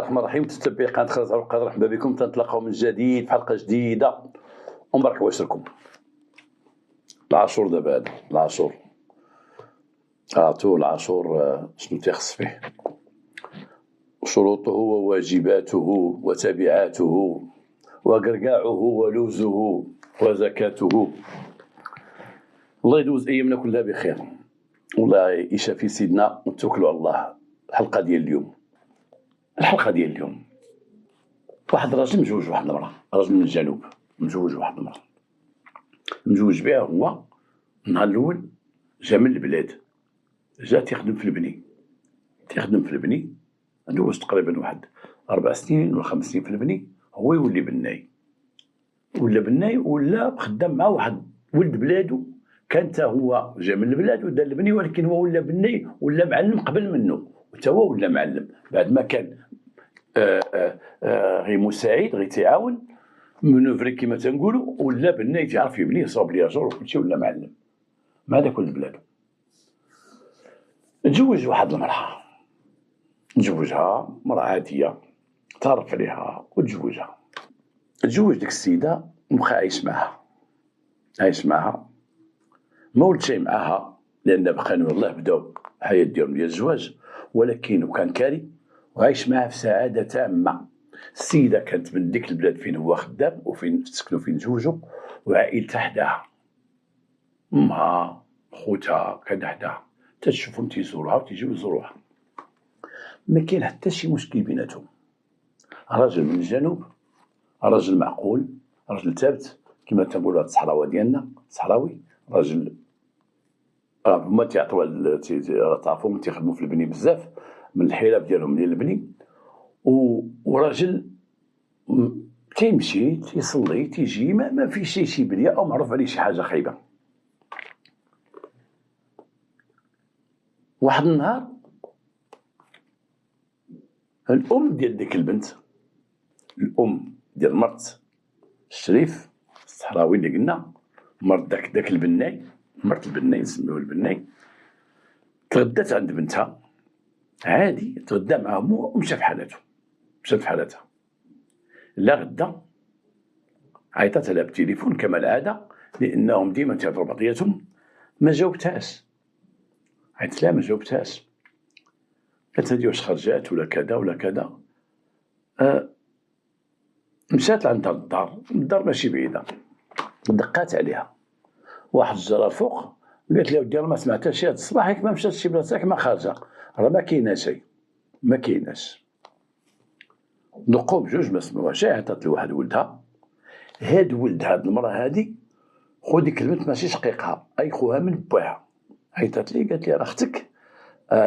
الرحمن الرحيم. متتبعي قناه خالد القادر، مرحبا بكم. تنتلاقاو من جديد في حلقه جديده ومبارك واشركم. العاشور دابا هذا العاشور عرفتوا العاشور شنو تيخص فيه، شروطه وواجباته وتبعاته وقرقاعه ولوزه وزكاته. الله يدوز ايامنا كلها بخير، والله يشافي سيدنا ونتوكلوا على الله. الحلقه ديال اليوم واحد الراجل مزوج واحد المراه، راجل من الجنوب مزوج واحد المراه، مزوج بها. هو النهار الاول جا من البلاد، جا تيخدم في البني، دوز تقريبا واحد 4 سنين ولا 5 سنين في البني. هو يولي بناي ولا خدام مع واحد ولد بلادو، كان تا هو جا من البلاد ودار البني، ولكن هو ولا بناي ولا معلم قبل منه، وتا هو ولا معلم بعد ما كان غير مساعد، غير تيعاون منوفري كيما تنقولوا، ولا بناي تيعرف يبني يصاوب ليا جور وكلشي، ولا معلم مع داك ولد بلادو. تزوج واحد المرأة، تزوجها مرأة عادية، تعرف عليها وتزوجها. تزوج ديك السيدة وبقى عايش معها، ما ولد شي معها، لأن بقى والله بداو الحياة ديالهم ديال الزواج، ولكن وكان كاري وعايش معها في سعادة تامة. السيدة كانت من ديك البلاد فين هو خدام وفين سكنوا فين تزوجوا، وعائلتها حداها، امها خوتها كان حداها، تشوفهم تيزوروها وتيجيو يزوروها، ما كاين حتى شي مشكل بيناتهم. راجل من الجنوب، راجل معقول، راجل ثابت كما تنقولوا هاد الصحراوه ديالنا، صحراوي، راجل هما تيعطيو تعرفوا تيخدموا في البني بزاف من الحرف ديالهم ديال البني، وراجل تيمشي تيصلي تيجي، ما فيش شي بليه او معروف عليه شي حاجه خايبه. واحد النهار الام ديال ديك البنت، الام ديال مرت الشريف الصحراوي اللي قلنا، مرت داك البناي، مرت البناي نسميوه البناي، تغدات عند بنتها عادي، تغدى معاهم ومشى في حالتها. لا غدا عيطات لها بالتليفون كما العاده، لانهم ديما تيهضروا بعضياتهم، ما جاوبتهاش. عيطت لها ما جاوبتهاش، قالت هادي واش خرجات ولا كذا ولا كذا. مشات لعندها الدار ماشي بعيده، دقات عليها واحد الجرار فوق، قالت لها ودي ما سمعتها شي هاد الصباح، ياك ما مشات شي بلاصه ما خارجه، راه ما كايناش. دقوا بجوج ما سمعوهاش، عطات لواحد ولدها. هاد ولد هاد المراه هادي، خو ديك البنت ماشي شقيقها، اي خوها من باها. عيطات لي قالت لي راه اختك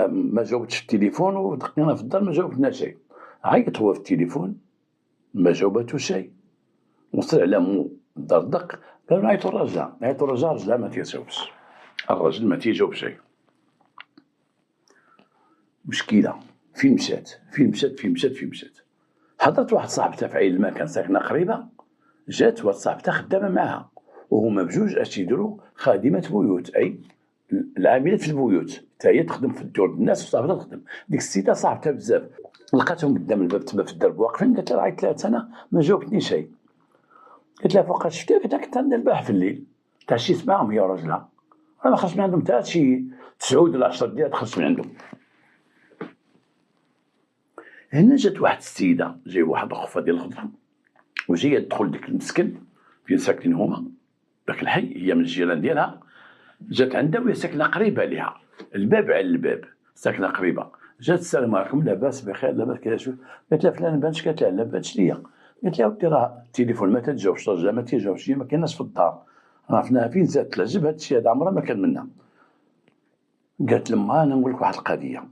ما جاوبتش في التليفون، ودقينا في الدار ما جاوبتنا شيء. عيط هو في التليفون ما جاوباتو شيء، وصل على مو الدار دق، قالوا نعيطوا الرجال، رجلها ما تيجاوبش، الراجل ما تيجاوب شيء. مشكله، فين مشات. حضرت واحد صاحبتها في عين الماء، كان ساكنه قريبه، جات واحد صاحبتها خدامه معها، وهما بجوج اش يديروا، خادمه بيوت، اي العاملات في البيوت، حتى هي تخدم في الدور الناس وصاحبتها تخدم. ديك السيده صاحبتها بزاف، لقاتهم قدام الباب تما في الدرب واقفين، قالت لها عيطت لها انا ما جاوبتني شيء. قلت لها فوقاش شفتها؟ قالت لها كنت ندير البارح في الليل، تعشيت معهم هي وراجلها، انا ما خرجت من عندهم حتى شي 9 ولا 10 ديال خرجت من عندهم. هنا جات واحد السيده، جاي واحد الخفه ديال الخضره، وجايه تدخل ديك المسكن فين ساكنين هما، داك الحي، هي من الجيران ديالها، جات عندها وهي ساكنه قريبه ليها، الباب على الباب، ساكنه قريبه. جات السلام عليكم، لاباس بخير لاباس كذا، شوف. قالت لها فلان بانش؟ قالت لها لا بانش ليا. قالت لها ودي راه التليفون ما تتجاوبش، الرجال ما تيجاوبش، ما كايناش في الدار، عرفناها فين زادت تعجب هذا الشيء هذا، عمرها ما كان منا. قالت لما انا نقول لك واحد القضيه،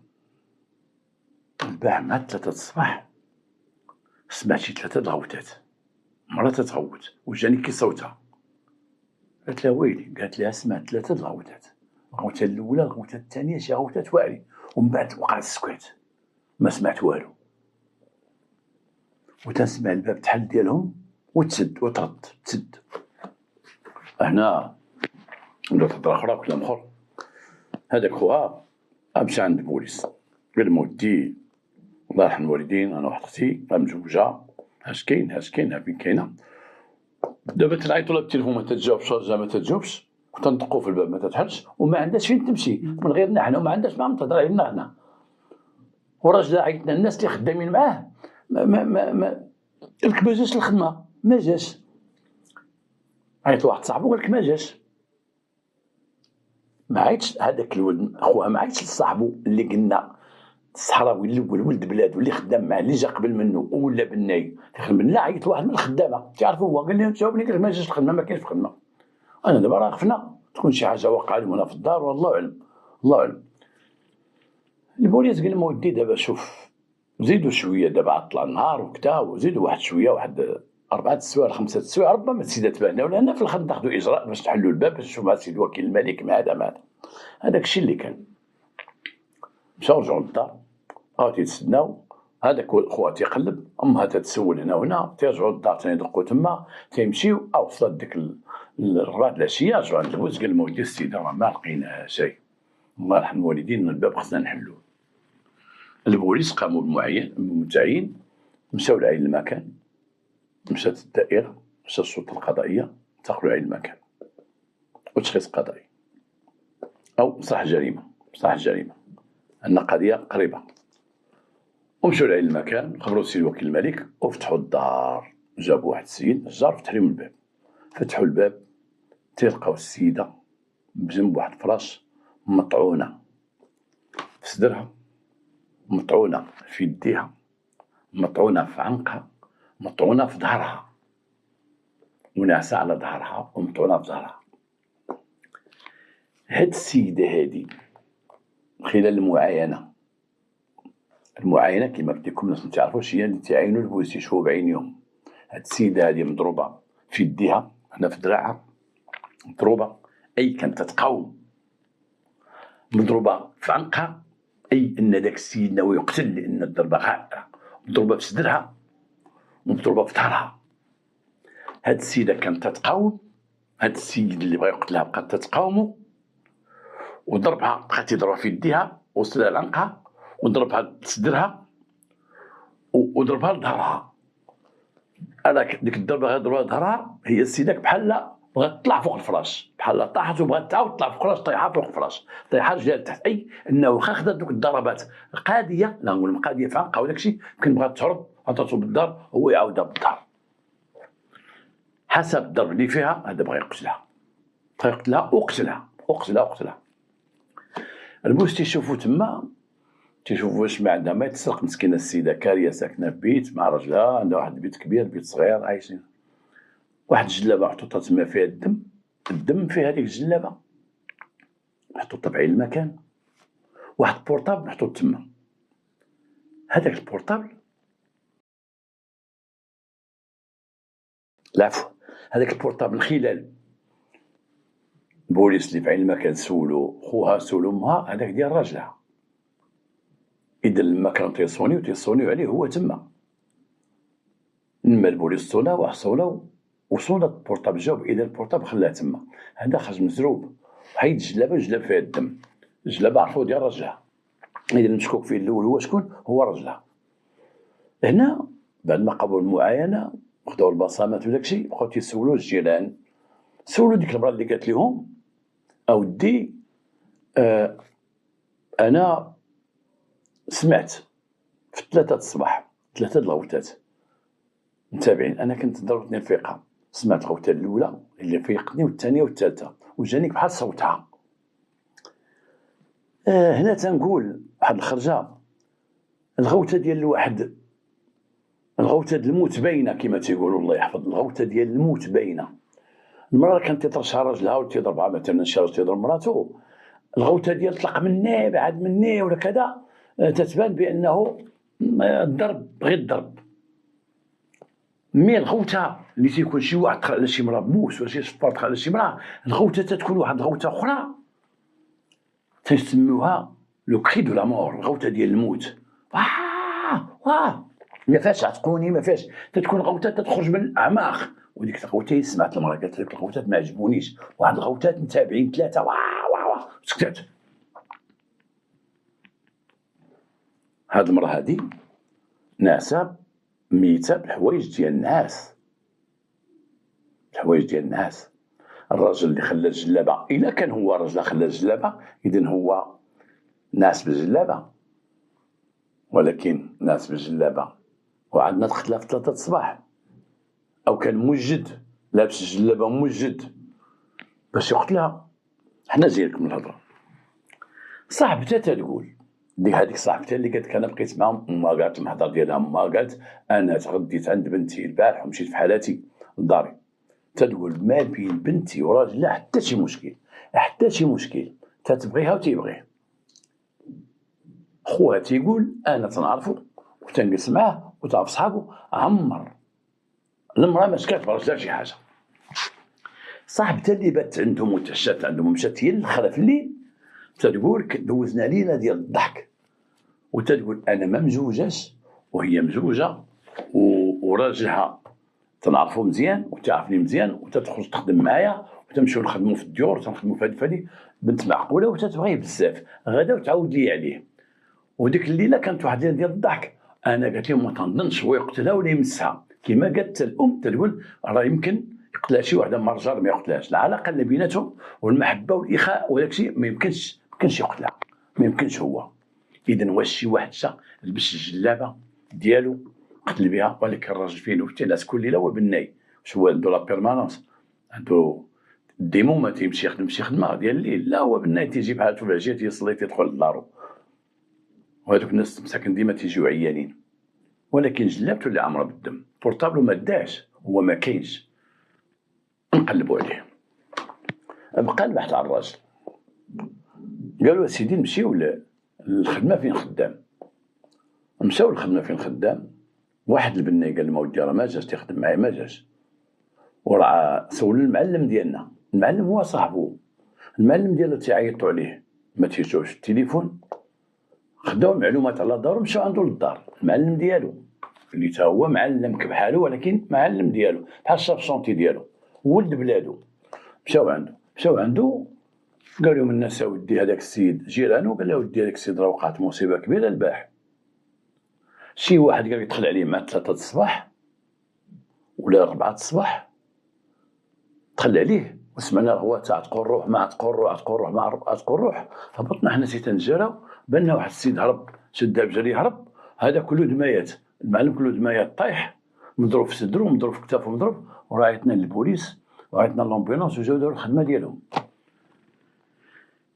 البارح مع 3 الصباح سمعت شي 3 الغوتات، مرة تتغوت وجاني كي صوتها. قالت لها ويلي، قالت لها سمعت 3 الغوتات، الغوته الاولى، الغوته الثانيه، شي غوتات واعرين، ومن بعد وقع السكوت، ما سمعت والو، وتنسمع الباب تحل ديالهم وتسد وترد تسد. هنا بدات تهضر اخرى كلام اخر. هذاك خوها مشى عند البوليس، قال له ودي الله يرحم الوالدين. انا واحد اختي متزوجه، اش كاين فين كاينه. دابا تنعيطوا لها بالتليفون ما تتجاوبش، ما تتجاوبش، وتنطقوا في الباب ما تتحلش، وما عندهاش فين تمشي من غيرنا حنا، وما عندهاش ما تهضر علينا حنا. وراجلها عيطنا الناس اللي خدامين معاه ما قالك ما جاش الخدمه، ما جاش. عيط واحد صاحبو قالك ما جاش، ما عيطش هذاك الولد خوها، ما عيطش لصاحبو اللي قلنا الصحراوي الاول ولد بلاد واللي خدام معاه اللي جا قبل منه ولا بناي تخدم. لا، عيط واحد من الخدامه تعرفوا هو قال لي جاوبني، قال ما جاش الخدمه، ما كاينش الخدمه. انا دابا راه خفنا تكون شي حاجه واقعه لهم هنا في الدار، والله اعلم الله اعلم. البوليس قال لهم ودي دابا شوف زيدوا شويه، دابا عطل النهار وكذا، وزيدوا واحد شويه، واحد 4 سوايع 5 سوايع، ربما السيده تبعنا ولا هنا في الخط ناخذوا اجراء باش تحلوا الباب، باش نشوفوا مع السيد وكيل الملك مع هذا هذاك الشيء اللي كان. مشاو رجعوا للدار، بقاو تيتسناو. هذاك خوها تيقلب، امها تتسول هنا وهنا، تيرجعوا للدار تيدقوا تما، تيمشيو. وصلت ديك الرباط العشيه، رجعوا عند البوس قال لهم ودي السيده راه ما لقينا شيء، الله يرحم الوالدين الباب خصنا نحلوه. البوليس قاموا بالمتعين، مشاو لعين المكان، مشات الدائره، مشات السلطه القضائيه، انتقلوا لعين المكان وتشخيص قضائي او مصلحه الجريمه ان قضيه قريبه. ومشاو لعين المكان، خبروا السيد وكيل الملك، وفتحوا الدار. جابوا واحد السيد نجار، فتح لهم الباب. فتحوا الباب، تلقاو السيده بجنب واحد الفراش مطعونه في صدرها، مطعونه في يديها، مطعونه في عنقها، مطعونه في ظهرها، وناعسه على ظهرها ومطعونه في ظهرها. هاد السيده هادي خلال المعاينه كما قلت لكم الناس ما تعرفوش، هي اللي تعاينوا البوليس يشوفوا بعينيهم. هاد السيده هادي مضروبه في يديها، هنا في دراعها مضروبه، اي كانت تتقاوم. مضروبه في عنقها، اي ان داك السيد ناوي يقتل لان الضربه خائره. مضروبه في صدرها، ومضروبه في ظهرها. هاد السيده كانت تتقاوم، هاد السيد اللي بغا يقتلها بقات تتقاومو، وضربها بقات يضربها في يديها وصلها لعنقها، وضربها لصدرها، وضربها لظهرها. هذاك ديك الضربه غير ضربها لظهرها، هي السيده بحال بغات تطلع فوق الفراش، بحال طاحت وبغات تعاود تطلع فوق الفراش، طايحه فوق الفراش، طايحه رجلها لتحت. اي انه واخا خدات دوك الضربات القاضيه، لا نقول القاضيه في عنقها وداك الشيء، يمكن بغات تهرب، عطاتو بالدار هو يعاودها بالدار. حسب الضرب اللي فيها، هذا بغا يقتلها، وقتلها. البوليس تيشوفوا تما، تيشوفوا واش ما عندها ما يتسرق. مسكينه السيده كاريه ساكنه في بيت مع راجلها، عندها واحد البيت كبير، بيت صغير، عايشين. واحد الجلابه محطوطه تما فيها الدم فيها هذيك الجلابه محطوطه بعين المكان. واحد بورطابل محطوط تما، هذاك البورطابل العفو، هذاك البورطابل خلال البوليس اللي في عين المكان سولو خوها سولو امها، هذاك ديال راجلها. اذا لما كانوا تيصونيو عليه هو تما، لما البوليس صولاو وصولا البورطابل، جاوب اذا البورطابل خلاه تما. هذا خرج مزروب، وحيد الجلابه فيها الدم. الجلابه عرفوا ديال راجلها، اذا المشكوك فيه الاول هو شكون؟ هو راجلها. هنا بعد ما قبلوا المعاينه وخداو البصمات وداكشي، بقاو تيسولوا الجيران. سولوا ديك المراه اللي قالت لهم اودي انا سمعت في 3 الصباح 3 الغوتات متابعين، انا كنت ضربتني الفيقه، سمعت الغوته الاولى اللي فيقتني والثانيه والثالثه، وجاني بحال صوتها. هنا تنقول واحد الخرجه، الغوته ديال الواحد، الغوته ديال الموت باينه كما تيقولوا، الله يحفظ. الغوته ديال الموت باينه. المراه كانت تيطرشها راجلها وتيضربها، مثلا شي راجل تيضرب مراته، الغوته ديال طلق مني بعد مني ولا كذا، تتبان بانه الضرب غير الضرب. مي الغوته اللي تيكون شي واحد دخل على شي مراه بموس، ولا شي صفار دخل على شي مراه، الغوته تتكون واحد الغوته اخرى تيسموها لو كري دو لا مور، الغوته ديال الموت. ما فيهاش عتقوني، ما فيهاش، تتكون غوته تخرج من الاعماق. وديك الغوته سمعت المراه قالت لك الغوتات ما عجبونيش، واحد الغوتات متابعين 3 سكتات. هاد المراه هادي ناعسة ميتة بالحوايج ديال الناس، الحوايج ديال الناس. الراجل اللي خلى الجلابة، إلا كان هو راجل خلى الجلابة إذن هو ناعس بالجلابة، ولكن ناعس بالجلابة وعندنا تقتلها في 3 الصباح، أو كان موجد لابس الجلابة موجد باش يقتلها، حنا جايلكم من الهضرة. صاحبتها تقول هذيك صاحبتها اللي قالت انا بقيت معاهم، ما قالت المحضر ديالها، ما قالت انا تغديت عند بنتي البارح ومشيت في حالاتي لداري. تقول ما بين بنتي وراجل لا حتى شي مشكل، حتى شي مشكل، تتبغيها وتيبغيه. خوها تيقول انا تنعرفو وتنجلس معاه وتعرف صحابو، عمر المراه ما شكات براجلها شي حاجه. صاحبتها اللي بات عندهم وتعشات عندهم ومشات هي الاخرى في الليل، تقول دوزنا ليله ديال الضحك، وتقول انا ما مزوجاش وهي مزوجه وراجلها تنعرفو مزيان وتعرفني مزيان، وتتخرج تخدم معايا وتمشيو نخدمو في الديور وتنخدمو في هادي بنت معقوله وتتبغيه بزاف، غدا وتعاود لي عليه. وديك الليله كانت واحد الليله ديال الضحك، انا قالت لهم ما تنظنش هو يقتلها ولا يمسها، كما قالت الام تقول راه يمكن يقتلها شي وحده من الرجال ما يقتلهاش، العلاقه اللي بيناتهم والمحبه والاخاء وداك الشيء ما يمكنش يقتلها، ما يمكنش هو. اذا واش شي واحد جا لبس الجلابه ديالو قتل بها، ولكن الراجل فين وفي الناس كل ليله هو بالناي، واش هو عنده لا بيرمانونس، عنده ديمو ما تيمشي يخدم شي خدمه ديال الليل، لا هو بالناي تيجي بحال في العشيه تيصلي تيدخل لدارو، وهذوك الناس مساكن ديما تيجيو عيانين. ولكن جلابته اللي عامره بالدم، بورطابلو ما داش، هو ما كاينش، نقلبوا عليه. بقى البحث على الراجل، قالوا سيدي نمشيو للخدمه فين خدام. مشاو للخدمه فين خدام، واحد البناي قال لهم اودي راه ما جاش تيخدم معايا ما جاش، وراه سول المعلم ديالنا، المعلم هو صاحبو، المعلم ديالو تيعيطوا عليه ما تيجاوبش التليفون، خداو معلومات على دارو مشاو عنده للدار، المعلم ديالو اللي تا هو معلم كبحالو ولكن معلم ديالو بحال الشاف شونتي ديالو ولد بلادو. مشاو عنده قال لهم الناس ودي هذاك السيد جيرانو، قال له ودي هذاك السيد راه وقعت مصيبه كبيره البارح. شي واحد قال يدخل عليه مع 3 الصباح ولا 4 الصباح، دخل عليه وسمعنا هو تعتقوا الروح ما عتقوا الروح، عتقوا الروح ما عتقوا الروح. هبطنا حنا سي تنجراو، بان واحد السيد هرب شدها بجري هرب، هذا كله دمايات، المعلم كله دمايات طايح مضروب في صدرو مضروب في كتافو مضروب، ورايتنا للبوليس ورايتنا لومبيلونس وجاو داروا الخدمه ديالهم.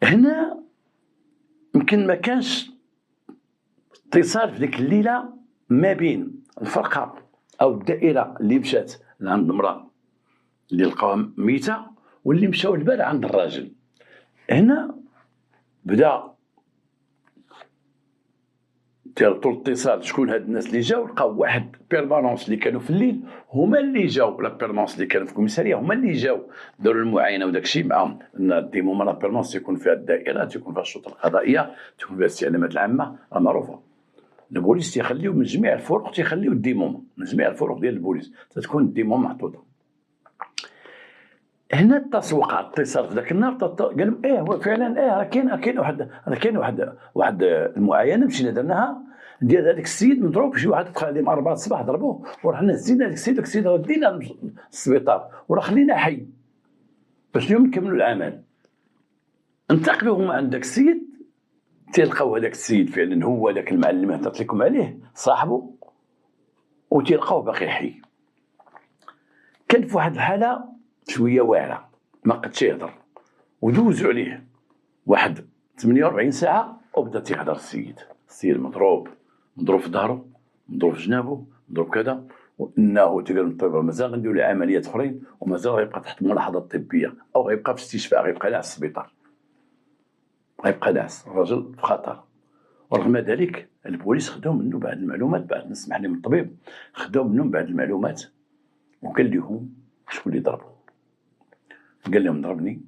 هنا يمكن ما كانش اتصال في ديك الليله ما بين الفرقه او الدائره اللي مشات لعند المراه اللي لقاوها ميته واللي مشاو البارح عند الراجل. هنا بدا تيربطوا الاتصال، شكون هاد الناس اللي جاو، لقاو واحد بيرمانونس اللي كانوا في الليل هما اللي جاو، لا بيرمانونس اللي كانوا في الكوميساريه هما اللي جاو داروا المعاينه وداك الشيء معاهم. ديما لا بيرمانونس تيكون فيها الدائره، تيكون فيها الشرطه القضائيه، تيكون فيها الاستعلامات العامه، راه معروفه. البوليس تيخليو من جميع الفروق، تيخليو الديموم من جميع الفروق ديال البوليس تتكون الديموم محطوطه. هنا التسويق على الاتصال في ذاك النهار قال لهم هو فعلا راه كاين واحد المعاينه مشينا درناها ديال هذاك السيد مضروب، شي واحد دخل عليه 4 الصباح ضربوه ورحنا هزينا هذاك السيد، ودينا للسبيطار وراه خلينا حي باش اليوم نكملوا العمل. انتقلوا هما عند داك السيد، تلقاو هذاك السيد فعلا هو ذاك المعلم اللي هضرت لكم عليه صاحبه، وتلقاوه باقي حي. كان في واحد الحاله شويه واعره ما قدش يهضر، ودوزوا عليه واحد 48 ساعه وبدا تيهضر السيد مضروب في ظهره، مضروب في جنابه، مضروب كذا، وانه تقال الطبيب مازال غنديروا له عمليات اخرين ومازال غيبقى تحت الملاحظه الطبيه او غيبقى في الاستشفاء، غيبقى ناعس في السبيطار، غيبقى ناعس الرجل في خطر. ورغم ذلك البوليس خداو منه بعض المعلومات، بعد نسمح لهم الطبيب خداو منهم بعض المعلومات، وقال لهم شكون اللي ضربه. قال لهم ضربني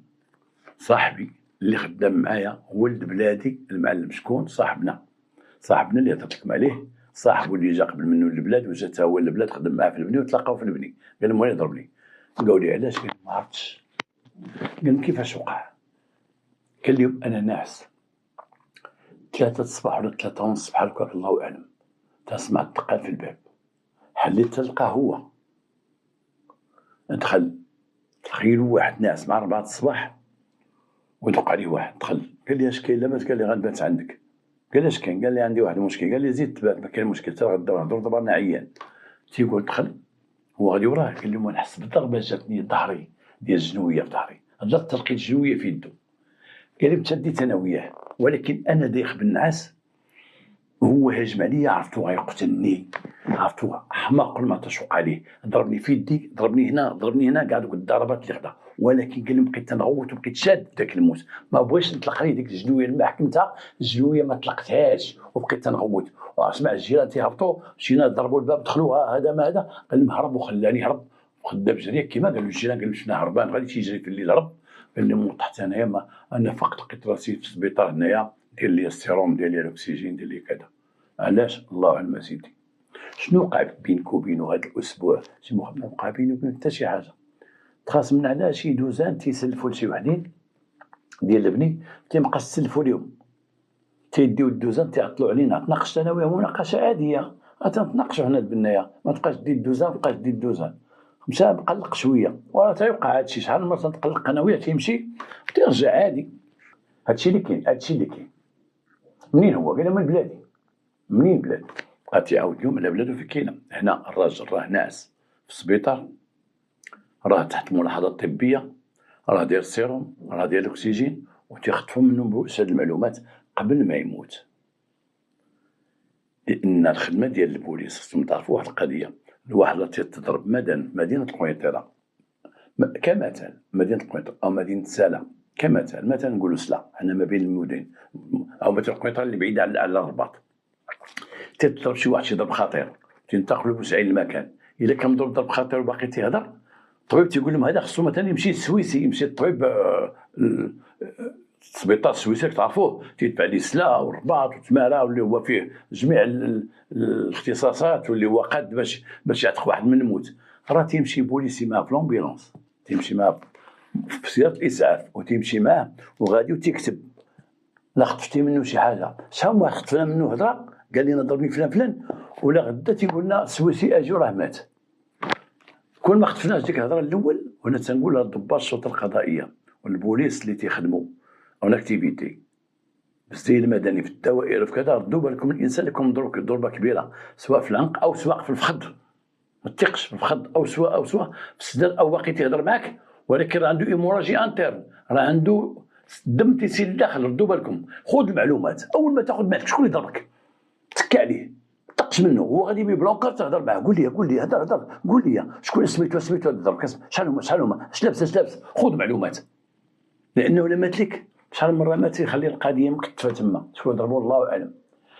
صاحبي اللي خدام معايا ولد بلادي المعلم. شكون؟ صاحبنا اللي هضرت لكم عليه، صاحبه اللي جا قبل منه للبلاد وجا تا هو للبلاد خدم معاه في البني وتلاقاو في البني. قال لهم وين ضربني؟ قالوا لي علاش؟ قال ما عرفتش. قال لهم كيفاش وقع؟ قال لهم انا ناعس 3 الصباح ولا 3 ونص بحال هكاك الله اعلم، تسمع الدقات في الباب، حليت تلقاه هو. دخل، تخيلوا واحد ناعس مع 4 الصباح ودق عليه واحد، دخل قال لي اش كاين لاباس؟ قال لي غنبات عندك. قال اش كاين؟ قال لي عندي واحد المشكل. قال لي زيد تبات، ما كاين مشكل، حتى غدا نهضروا، دابا انا عيان. تيقول دخل هو غادي وراه، قال لهم نحس بالضربه جاتني ظهري ديال الجنويه في ظهري، هضرت لقيت الجنويه في يدو. قال لي تشديت انا وياه، ولكن انا دايخ بالنعاس وهو هاجم عليا، عرفتو غيقتلني، عرفتو حماق ما تشوق عليه، ضربني في يدي، ضربني هنا كاع دوك الضربات اللي خدا. ولكن قال لي بقيت تنغوت وبقيت شاد داك الموت، ما بغيتش نطلق عليه ديك الجنويه لما حكمتها، الجنويه ما طلقتهاش وبقيت تنغوت. واسمع الجيران تيهبطوا، مشينا ضربوا الباب، دخلوا هذا ما هذا، قال لهم هرب وخلاني هرب، وخدا بجريه كيما قالوا الجيران، قال شفنا هربان غادي تيجري في الليل هرب. قال لهم طحت انايا، انا فقط لقيت راسي في السبيطار هنايا، دير لي السيروم، دير لي الاكسجين، دير لي كذا. علاش؟ الله اعلم سيدي. شنو وقع بينك وبينه هذا الاسبوع؟ سي محمد ما وقع بيني وبينه حتى شي حاجه. تخاصمنا على شي دوزان تيسلفوا لشي وحدين ديال البني، تيبقى تسلفوا ليهم، تيديو الدوزان تيعطلوا علينا. تناقشت انا وياه مناقشه عاديه، تنتناقشوا هنا البنايه، ما تبقاش دير الدوزان، ما تبقاش دير الدوزان. مشى مقلق شويه، وراه تيوقع هادشي، شحال من مره تنقلق انا وياه، تيمشي تيرجع عادي. هادشي اللي كاين، هادشي اللي كاين. منين هو؟ قال من بلادي. منين بلاد؟ بقى تيعاود لهم على بلادو في كاينه. هنا الراجل راه ناعس في السبيطار، راه تحت ملاحظه طبيه، راه داير السيروم، راه داير الاكسجين، وتيخطفوا منهم بوس هاد المعلومات قبل ما يموت. لان الخدمه ديال البوليس خصكم تعرفوا واحد القضيه، الواحد راه تيتضرب مثلا في مدينه القويطره كمثال، مدينه القويطره او مدينه سالا كمثال، مثلا نقولوا سلا، حنا ما بين المدن، او مدينه القويطره اللي بعيده على الرباط. تضرب شي واحد شي ضرب خطير، تنتقلوا بوسعين المكان، الا كان مضروب ضرب خطير وباقي تيهضر، الطبيب تيقول لهم هذا خصو مثلا يمشي للسويسي، يمشي للطبيب السبيطار السويسي تعرفوه، تيدفع ليه سلا والرباط وتمارا، واللي هو فيه جميع الاختصاصات، واللي هو قاد باش يعتق واحد من الموت. راه تيمشي بوليسي معاه في لومبيلونس، تيمشي معاه في سياره الاسعاف، وتيمشي معاه وغادي وتيكتب لا خطفتي منه شي حاجه، شحال من واحد خطفنا منه هضره قال لنا ضربني فلان، ولا غدا تيقول لنا السويسي اجي وراه مات. كون ما خطفناش ديك الهضره الاول، وانا تنقولها لضباط الشرطه القضائيه والبوليس اللي تيخدموا اون اكتيفيتي بالزي المدني في الدوائر في كذا، ردوا بالكم الانسان اللي يكون مضروب ضربه كبيره، سواء في العنق او سواء في الفخذ، ما تثقش في الفخذ، او سواء في السداد، او باقي تيهضر معاك ولكن راه عنده ايموراجي انترن، راه عنده الدم تيسيل لداخل. ردوا بالكم، خذ المعلومات، اول ما تاخذ معك شكون اللي ضربك تكى عليه، طقش منه، هو غادي ببلونكار تهضر معاه، قول لي هضر، قول لي شكون سميتو ضربك، شحال هما اش لابس، خذ معلومات. لانه لما مات لك شحال من مره مات يخلي القضيه مكتفه تما، شكون ضربو الله اعلم.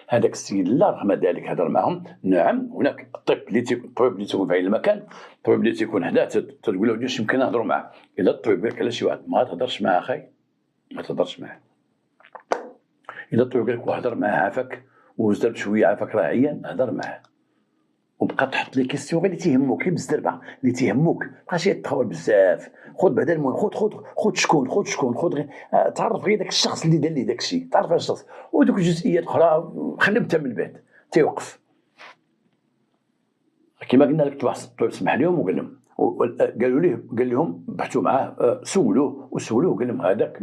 هذاك السيد الله رحمه ذلك هضر معهم. نعم هناك الطبيب اللي تيكون في المكان، الطبيب اللي تيكون حداه تقول له واش يمكن نهضروا معاه. الا الطبيب قال على شي واحد ما تهضرش معاه اخي، ما تهضرش معاه. الا الطبيب قال لك وهضر معاه عافاك وزدر بشويه عافاك راه عيان، هضر معاه وبقى تحط لي كيستيون اللي تيهموك، اللي بالزربه اللي تيهموك، مابقاش يتخول بزاف. خذ بعدا المهم، خذ شكون خذ غير تعرف غير داك الشخص اللي دار لي داك الشيء، تعرف هذا الشخص، ودوك الجزئيات الاخرى خليهم حتى من بعد. تيوقف كما قلنا لك، الطبيب سمح لهم وقال لهم، قال لهم بحثوا معاه، سولوه قال لهم هذاك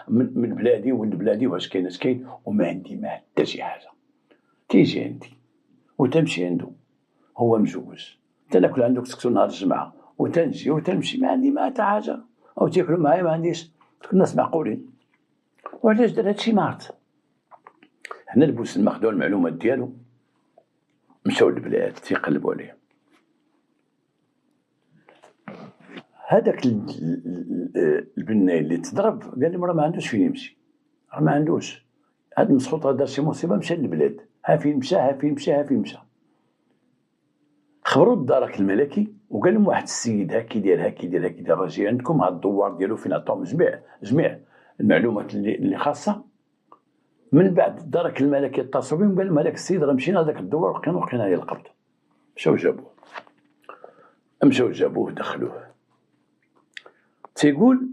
من بلادي وولد بلادي، واش كاين اش كاين، وما عندي ما حتى شي حاجه. تيجي عندي وتمشي عنده، هو مجوز، تناكل عندك سكتو نهار الجمعه، وتنجي وتمشي، ما عندي ما حتى حاجه، او تاكلوا معايا ما عنديش. الناس معقولين. وعلاش دار هادشي ما عرفت. حنا البوسلمه خداو المعلومات ديالو، مشاو للبلاد تيقلبوا عليه. هذاك البناي اللي تضرب قال لهم راه ما عندوش فين يمشي، راه ما عندوش، هاد مسخوط دار شي مصيبه مشى للبلاد، ها فين مشى. خبروا الدرك الملكي وقال لهم واحد السيد هاكي داير راجي عندكم، هاد الدوار ديالو فين عطاهم جميع المعلومات اللي خاصه. من بعد الدرك الملكي اتصلوا بهم قال لهم هذاك السيد راه مشينا لذاك الدوار وقينا عليه القبض. مشاو جابوه دخلوه. تيقول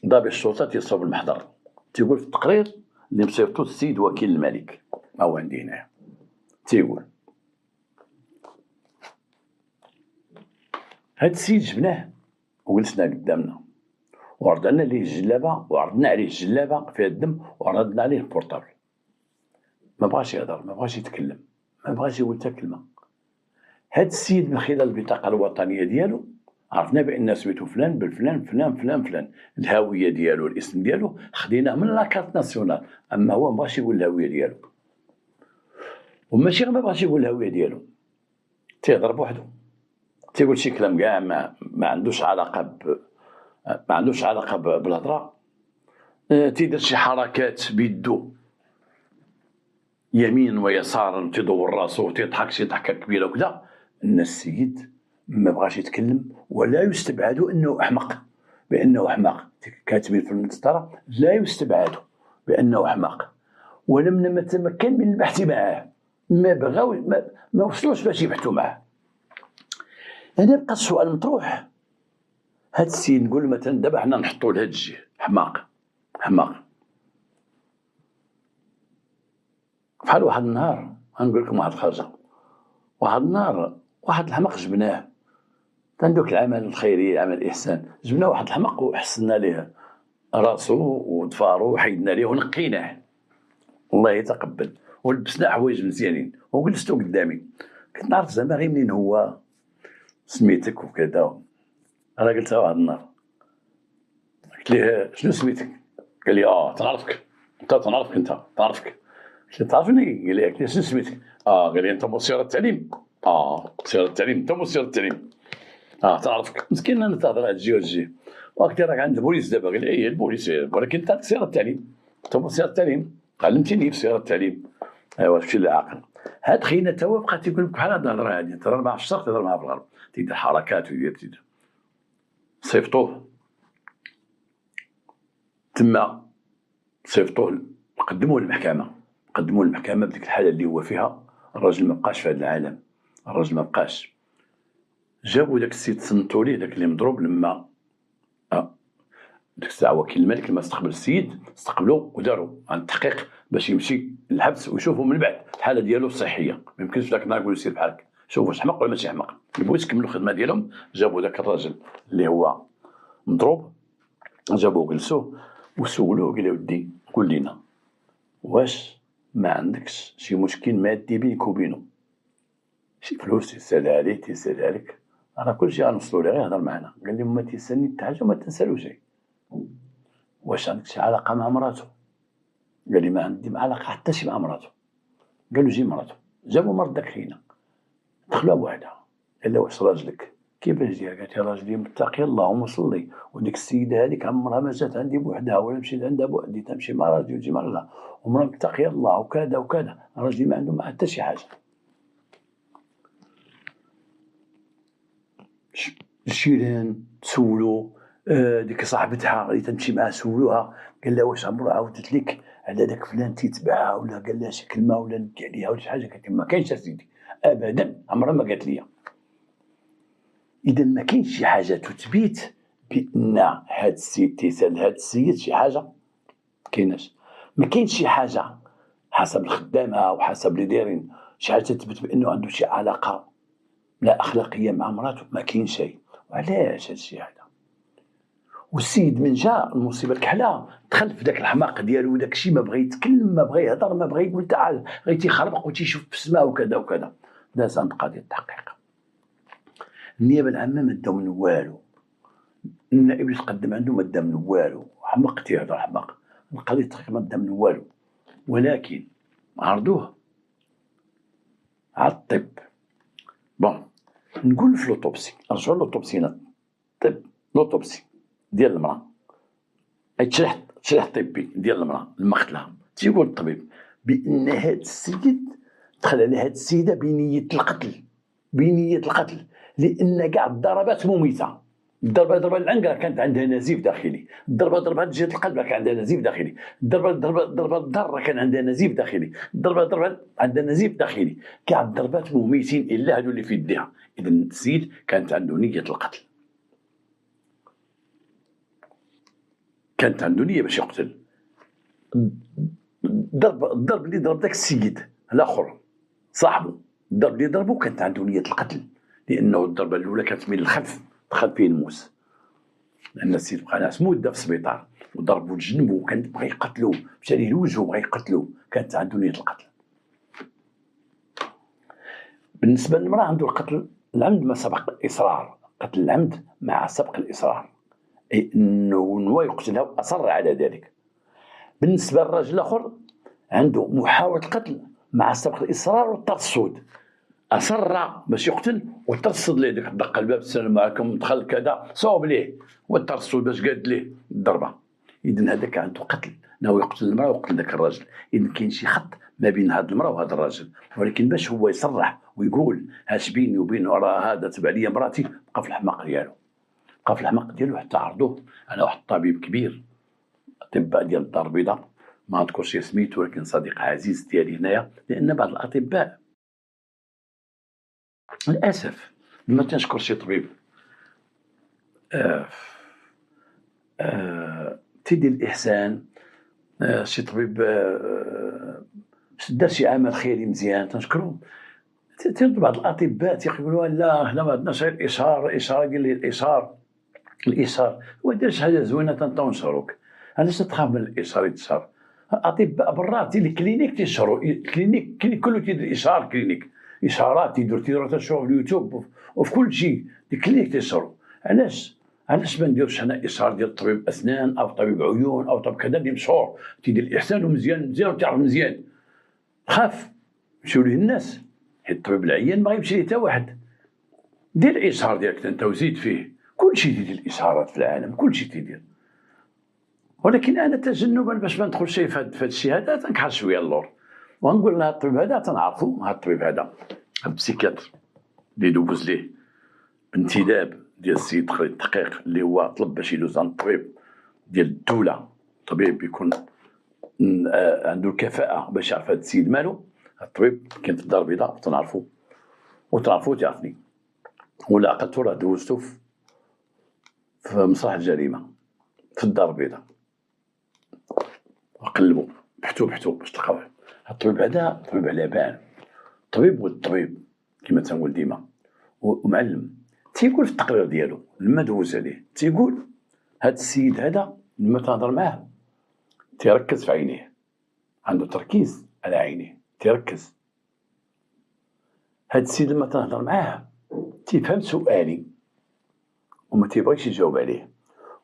ضابط الشرطه تيصوب المحضر، تيقول في التقرير اللي مصيفطو السيد وكيل الملك، ما هو عندي هنا، تيقول هاد السيد جبناه وجلسنا قدامنا وعرضنا عليه الجلابه وعرضنا عليه الجلابه فيها الدم وعرضنا عليه البورطابل. ما بغاش يهضر، ما بغاش يتكلم، ما بغاش يقول حتى كلمه. هاد السيد من خلال البطاقه الوطنيه ديالو عرفنا بان سميتو فلان بن فلان فلان فلان فلان. الهويه ديالو الاسم ديالو خديناه من لاكارت ناسيونال، اما هو ما بغاش يقول الهويه ديالو. وماشي غير ما بغاش يقول الهويه ديالو، تيهضر بوحدو، تيقول شي كلام كاع ما عندوش علاقه بالهضره. تيدير شي حركات بيدو يمين ويسار، تيدور راسو تيضحك شي ضحكه كبيره وكذا. ان السيد ما بغاش يتكلم، ولا يستبعد انه احمق، بانه احمق. كاتبين في المسطره لا يستبعد بانه احمق، ولم نتمكن من البحث معه. ما بغاو ما وصلوش باش يبحثوا معه. هنا بقى السؤال مطروح. هاد السيد نقول مثلا دابا حنا نحطوا لهاد الجهه حماق بحال واحد النهار. غنقول لكم واحد الحاجه. واحد النهار واحد الحمق جبناه كان دوك العمل الخيري، عمل الاحسان، جبنا واحد الحمق وحسنا ليه راسو وضفارو وحيدنا ليه ونقيناه، الله يتقبل، ولبسنا حوايج مزيانين وجلستو قدامي. كنت نعرف زعما غير منين هو، سميتك وكذا. انا قلتها واحد النهار، قلت ليه شنو سميتك؟ قال لي تنعرفك انت، تنعرفك انت، تنعرفك. قلت له تعرفني؟ قال لي شنو سميتك؟ قال لي انت مسير التعليم. مسير التعليم، انت مسير التعليم. تعرفك. مسكين انا تهضر على الجي والجي، وقت راك عند البوليس دابا. قال لي البوليس، ولكن انت سير التعليم، انت مسير التعليم، علمتيني في سير التعليم. ايوا شفتي العاقل. هاد خينا تا هو بقى تيقول لك بحال هاد الهضره هادي، تهضر معاه في الشرق تهضر معاه في الغرب، تيدير حركات ويدير صيفطوه تما، صيفطوه قدموه للمحكمه بديك الحاله اللي هو فيها. الراجل ما بقاش في هذا العالم، الراجل ما بقاش. جابوا داك السيد صنتوا ليه داك اللي مضروب. لما ديك الساعه وكيل الملك لما استقبل السيد استقبلوا وداروا عن التحقيق باش يمشي للحبس ويشوفوا من بعد الحاله ديالو الصحيه. ما يمكنش ذاك النهار يقول سير بحالك، شوف واش حمق ولا ماشي حمق. يبغوا يكملوا الخدمه ديالهم. جابوا ذاك الراجل اللي هو مضروب، جابوه جلسوه وسولوه، قال له ودي قول لنا واش ما عندكش شي مشكل مادي بينك وبينه، شي فلوس يسالها عليك تيسالها لك، راه كلشي غنوصلوا ليه، غير هضر معنا. قال لي ما تيسالني حتى حاجه وما تنسالو شي. واش عندك شي علاقه مع مراته؟ قال لي ما عندي علاقه حتى شي مع مراته. قال له جيب مراته. جابوا مرات داك خينا، دخلوها بوحدها. قال له واش راجلك كيفاش داير؟ قالت لي راجلي متقي الله ومصلي، وديك السيده هذيك عمرها ما جات عندي بوحدها ولا مشيت عندها بوحدي، تمشي مع راجلي وتجي مع الله، ومراه متقي الله وكذا وكذا. راجلي ما عنده حتى شي حاجه. الجيران تسولوا، ديك صاحبتها اللي تمشي معها سولوها، قال لها واش عمرها عاودت لك على داك فلان تيتبعها ولا قال لها شي كلمه ولا ندي عليها ولا شي حاجه؟ قالت ما كاينش سيدي ابدا، عمرها ما قالت لي. اذا ما كاينش شي حاجه تثبت بان هاد السيد تيسال هاد السيد شي حاجه، كايناش. ما كاينش شي حاجه حسب الخدامه وحسب اللي دايرين شي حاجه تثبت بانه عنده شي علاقه لا اخلاقيه مع مراته، ما كاين شيء. وعلاش هاد الشيء هذا؟ والسيد من جا المصيبه الكحله دخل في داك الحماق ديالو، وداك الشيء ما بغى يتكلم، ما بغى يهضر، ما بغى يقول تعال، غير تيخربق وتيشوف في السماء وكذا وكذا. داز عند قضيه التحقيق. النيابه العامه ما داو من والو، النائب اللي تقدم عنده ما دا من والو، حمق تيهضر حمق. القضيه التحقيق ما دا من والو، ولكن عرضوه على الطب. بون نقول في لوطوبسي، رجعوا لوطوبسينا، الطب لوطوبسي ديال المراه، تشريح طبي ديال المراه المقتله. تيقول الطبيب بان هذا السيد دخل على هذه السيده بنيه القتل، لان كاع الضربات مميته. الضربه العنقه كانت عندها نزيف داخلي، الضربه جهه القلب كان عندها نزيف داخلي، الضربه الضاره كان عندها نزيف داخلي، الضربه عندها نزيف داخلي. كاع الضربات مميتين الا هذو اللي في يديها. اذا السيد كانت عنده نيه القتل، كانت عنده نيه باش يقتل. الضرب اللي ضرب داك السيد الاخر صاحبه الضرب اللي ضربه كانت عنده نية القتل، لأنه الضربة الأولى كانت من الخلف دخل فيه الموس، لأن السيد بقى ناس مدة في السبيطار وضربوا جنبه وكان بغا يقتلوه، مشى ليه لوجهه بغا يقتلوه، كانت عنده نية القتل. بالنسبة للمرأة عنده القتل العمد ما سبق الإصرار، قتل العمد مع سبق الإصرار، أي أنه نوى يقتلها وأصر على ذلك. بالنسبة للرجل الآخر عنده محاولة قتل مع سبق الإصرار والترصد، أصر باش يقتل وترصد ليه ديك دق الباب السلام عليكم دخل كذا صوب ليه والترصد باش قاد ليه الضربة. إذن هذاك عنده قتل، ناوي يقتل المرأة ويقتل ذاك الرجل. إذن كاين شي خط ما بين هاد المرأة وهذا الرجل، ولكن باش هو يصرح ويقول هاش بيني وبينه راه هذا تبع ليا مراتي، بقى في الحماق ديالو، بقى في الحماق ديالو حتى عرضوه. أنا واحد الطبيب كبير أطباء ديال الدار البيضاء ما نذكرش سميتو، ولكن صديق عزيز ديالي هنايا، لأن بعض الأطباء للأسف ما تنشكر شي طبيب تيدير الإحسان، شي طبيب دار شي عمل خيري مزيان تنشكرو. بعض الأطباء تيقولوا لا حنا ما عندناش غير الإشارة ديال الإشار هو دار شي حاجة زوينة تنشروك، علاش تخاف من الإشار يتشهر؟ الأطباء برا الكلينيك تيشهروا، الكلينيك كله تيدير إشهار، كلينيك إشارات تيديروا تنشروا في اليوتيوب وفي كل شيء، الكلينيك تيشهروا. علاش ما نديروش حنا إشهار ديال طبيب أسنان أو طبيب عيون أو طبيب كذا اللي مشهور تيدير الإحسان ومزيان وتعرف مزيان، خاف يمشيو ليه الناس، حيت الطبيب العيان ما غيمشي ليه حتى واحد. دير الإشهار ديالك أنت وزيد فيه، كل شيء تيدير الإشهارات في العالم، كل شيء تيدير. ولكن أنا تجنبا باش ما ندخلش في هذا الشيء هذا تنكحل شوية اللور ونقول لها الطبيب هذا تنعرفو، هذا الطبيب هذا البسيكياتر اللي دوز ليه بانتداب ديال السيد خالد الدقيق اللي هو طلب باش يدوز عند الطبيب ديال الدولة، طبيب يكون عنده الكفاءة باش يعرف هذا السيد مالو. الطبيب كاين في الدار البيضاء تنعرفو تعرفني، ولا عقلتو راه دوزتو في مصلحة الجريمة في الدار البيضاء، وقلبوا بحثوا باش تلقاوه. الطبيب هذا طبيب على بال، طبيب والطبيب كما تنقول ديما، ومعلم. تيقول في التقرير ديالو لما دوز عليه تيقول هذا السيد هذا لما تهضر معاه تيركز في عينيه، عنده تركيز على عينيه، تيركز. هذا السيد لما تهضر معاه تيفهم سؤالي وما تيبغيش يجاوب عليه،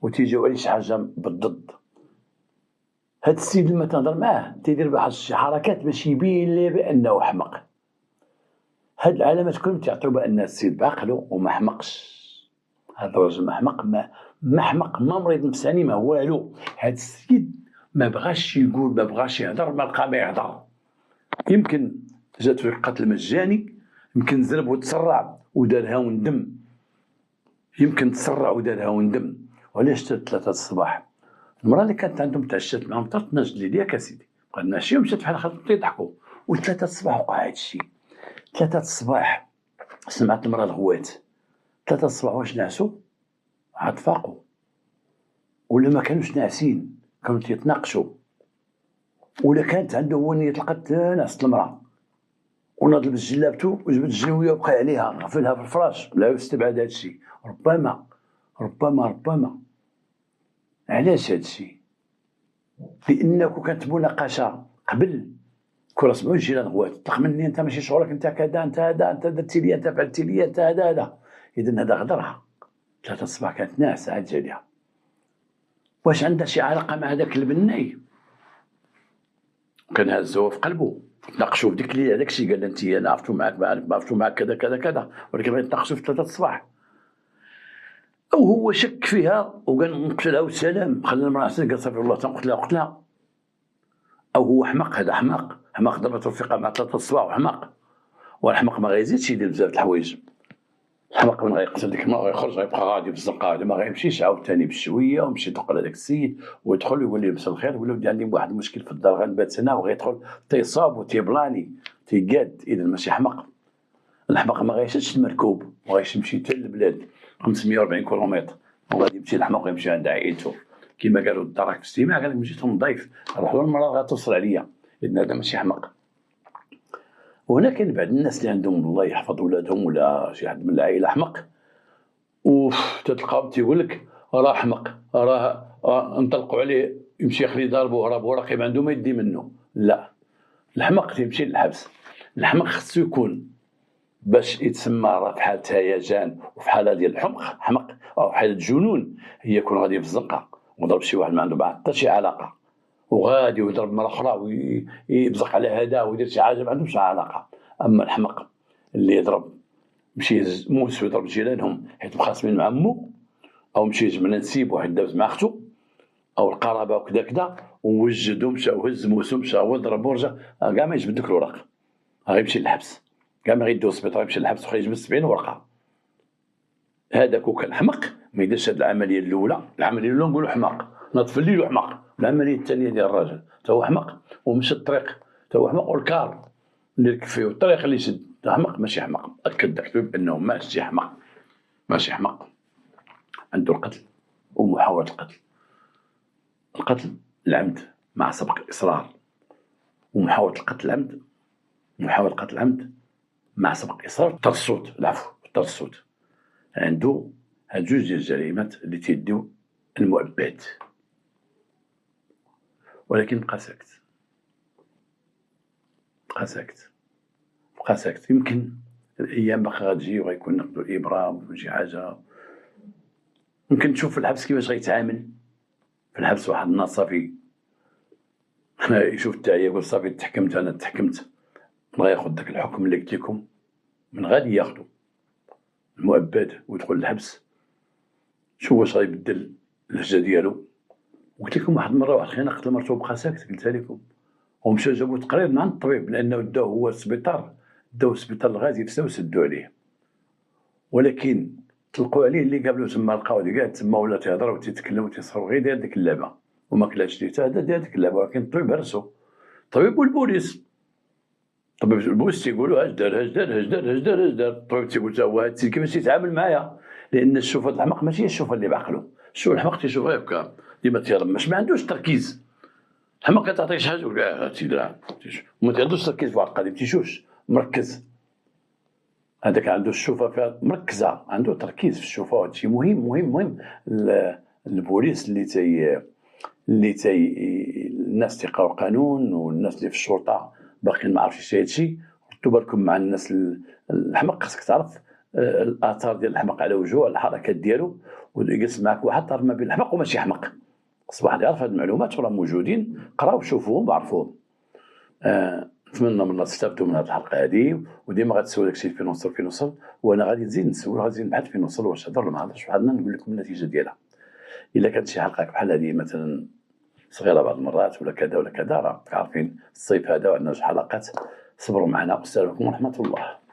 وتيجاوب عليه شي حاجه بالضد. هذا السيد لما تهضر معاه تيدير واحد شي حركات باش يبين ليه بانه حمق. هاد العلامات كلهم تعطيو بان السيد بعقلو وما حمقش. هذا الرجل ما حمق، ما حمق، ما مريض نفساني، ما والو. هاد السيد ما بغاش يقول، ما بغاش يهضر، ما لقى ما يهضر. يمكن جات فيه القتل مجاني، يمكن زرب وتسرع ودارها وندم، يمكن تسرع ودارها وندم. وعلاش حتى 3 الصباح المراه اللي كانت عندهم تعشات معهم طرت نجد لي ديالك اسيدي بقى ماشي ومشات بحال خاطر يضحكوا. و3 الصباح وقع هذا الشيء. 3 الصباح سمعت المراه الغوات. 3 الصباح واش نعسوا؟ عاد فاقوا، ولا ما كانوش ناعسين، كانوا تيتناقشوا، ولا كانت عنده هو نية القتل نعست المراه وناضل بجلابته وجبد الجلويه وبقى عليها غفلها في الفراش. لا يستبعد هذا الشيء، ربما. علاش هذا الشيء؟ لأنه كانت مناقشة قبل كون سمعوا الجيران غوات طلق مني انت ماشي شغلك، انت كذا، انت هذا، انت درتي لي، انت فعلتي لي، انت هذا. اذا هذا غدرها. 3 الصباح كانت ناعسه عاد جالها. واش عندها شي علاقه مع هذاك البناي؟ كان هزوه في قلبه، تناقشوا في ديك الليله هذاك الشيء، قال انت انا عرفتو معك ما عرفتو معك كذا كذا كذا، ولكن بغيت نتناقشوا في 3 الصباح. او هو شك فيها وقال نقتلها والسلام، خلى المراه قال صافي والله تنقتلها. او هو حماق، هذا حماق ضربته الثقه مع 3 الصباح وحماق. والحماق ما غيزيدش يدير بزاف د الحوايج. الحماق من غيقتل ديك المراه غيخرج غيبقى غادي في الزنقه، ما غيمشيش عاوتاني بشويه ويمشي يدق على داك السيد ويدخل ويقول ليه مساء الخير ولا ودي عندي واحد المشكل في الدار غنبات هنا، وغيدخل تيصاب وتيبلاني تيقاد. اذا ماشي حماق. الحماق ما غيشدش المركوب وغيمشي حتى للبلاد 540 كيلومتر وغادي يمشي الحماق ويمشي عند عائلته كما قالوا الدرك في الاجتماع، قال لك مشيت نضيف نروح للمراه غتوصل عليا. اذا هذا ماشي حماق. وهنا كاين بعض الناس اللي عندهم الله يحفظ ولادهم ولا شي حد من العائله احمق، تتلقاهم تيقول لك راه احمق، نطلقوا عليه يمشي يخلي يضربوه راه راقي ما عنده ما يدي منه. لا، الحمق تيمشي للحبس. الحمق خصو يكون باش يتسمى راه في حاله هيجان وفي حاله ديال الحمق حمق او حاله جنون، هي يكون غادي في الزنقه وضرب شي واحد ما عنده معاه حتى شي علاقه، وغادي ويضرب مره اخرى ويبزق على هذا ويدير شي حاجه ما عندهمش علاقه. اما الحمق اللي يضرب مشي يهز موس ويضرب جيرانهم حيت مخاصمين مع مو، او مشي جبنا نسيب واحد داز مع اختو او القرابه وكذا كذا ووجدو مشى وهز موسو مشى وضرب ورجع، كاع ما يجبد لك الوراق غيمشي للحبس، كاع ما غيدوز السبيطار يمشي للحبس وخا يجبد 70 ورقه. هذاك وكان حمق ما يديرش هذه العمليه الاولى. العمليه الاولى نقولوا حماق نطفي الليل حماق. العمليه الثانيه ديال الراجل تا هو حمق ومشى الطريق تا هو حمق، والكار اللي ركب فيه والطريق اللي شد حمق ماشي حمق. اكد لك بانه ماشي حمق، ماشي حمق. عنده القتل ومحاوله القتل. القتل العمد مع سبق الاصرار، ومحاوله القتل العمد، محاوله قتل العمد مع سبق اصرار الترصد. العفو، الترصد. عنده هاد جوج ديال الجريمات اللي تيديو المؤبد. ولكن بقى ساكت، بقى ساكت، بقى ساكت. يمكن الايام باقا غتجي وغيكون نقدو الابرام وشي حاجه. يمكن تشوف في الحبس كيفاش غيتعامل. في الحبس واحد الناس صافي يشوف التعيا يقول صافي تحكمت، انا تحكمت، غياخد داك الحكم اللي قلت لكم من غادي ياخدو المؤبد ويدخل الحبس. شوف واش غيبدل اللهجه ديالو. قلت لكم واحد المره واحد خينا قتل مرته وبقى ساكت، قلتها لكم. ومشى جابوا تقرير من عند الطبيب لانه داو هو السبيطار، داو السبيطار الغازي فسا وسدوا عليه. ولكن طلقوا عليه اللي قابلو تما، لقاو كاع تما ولا تيهضر وتيتكلم وتيصرف غير داير ديك اللعبه وما كلاش ليه حتى هذا داير ديك اللعبه. ولكن الطبيب هرسو، الطبيب والبوليس. الطبيب البوليس تيقولوا اش دار اش دار اش دار اش دار اش دار. الطبيب تيقول تا هو هادشي كيفاش يتعامل معايا، لان الشوفه الحمق ماشي هي الشوفه اللي بعقلو. الشوف الحمق تيشوف غير هكا ديما تيرمش، ما عندوش تركيز. الحمق كتعطيه شي حاجه وكاع تيديرها، وما عندوش تركيز في واحد القضيه، ما تيشوفش مركز. هذاك عنده الشوفه فيها مركزه، عنده تركيز في الشوفه. وهادشي مهم مهم مهم. البوليس الناس تيقراو قانون، والناس اللي في الشرطه باقيين ما عرفتش هادشي. ردوا بالكم مع الناس الحمق، خاصك تعرف الاثار ديال الحمق على وجهه، الحركات ديالو، ويجلس معك واحد تعرف ما بين الحمق وماشي حمق. خص واحد يعرف هاد المعلومات وراه موجودين، قراو شوفوهم وعرفوهم. نتمنى من الله تستافدوا من هذه الحلقه هذه، وديما غتسول داكشي فين وصل، وانا غادي نزيد نسول، غادي نزيد نبحث فين وصل، واش هضر ولا ما هضرش، بحالنا نقول لكم النتيجه ديالها. الا كانت شي حلقه بحال هذه مثلا صغيره بعض المرات ولا كذا ولا كذا، راه عارفين الصيف هذا وعندنا جوج حلقات. صبروا معنا، والسلام عليكم ورحمه الله.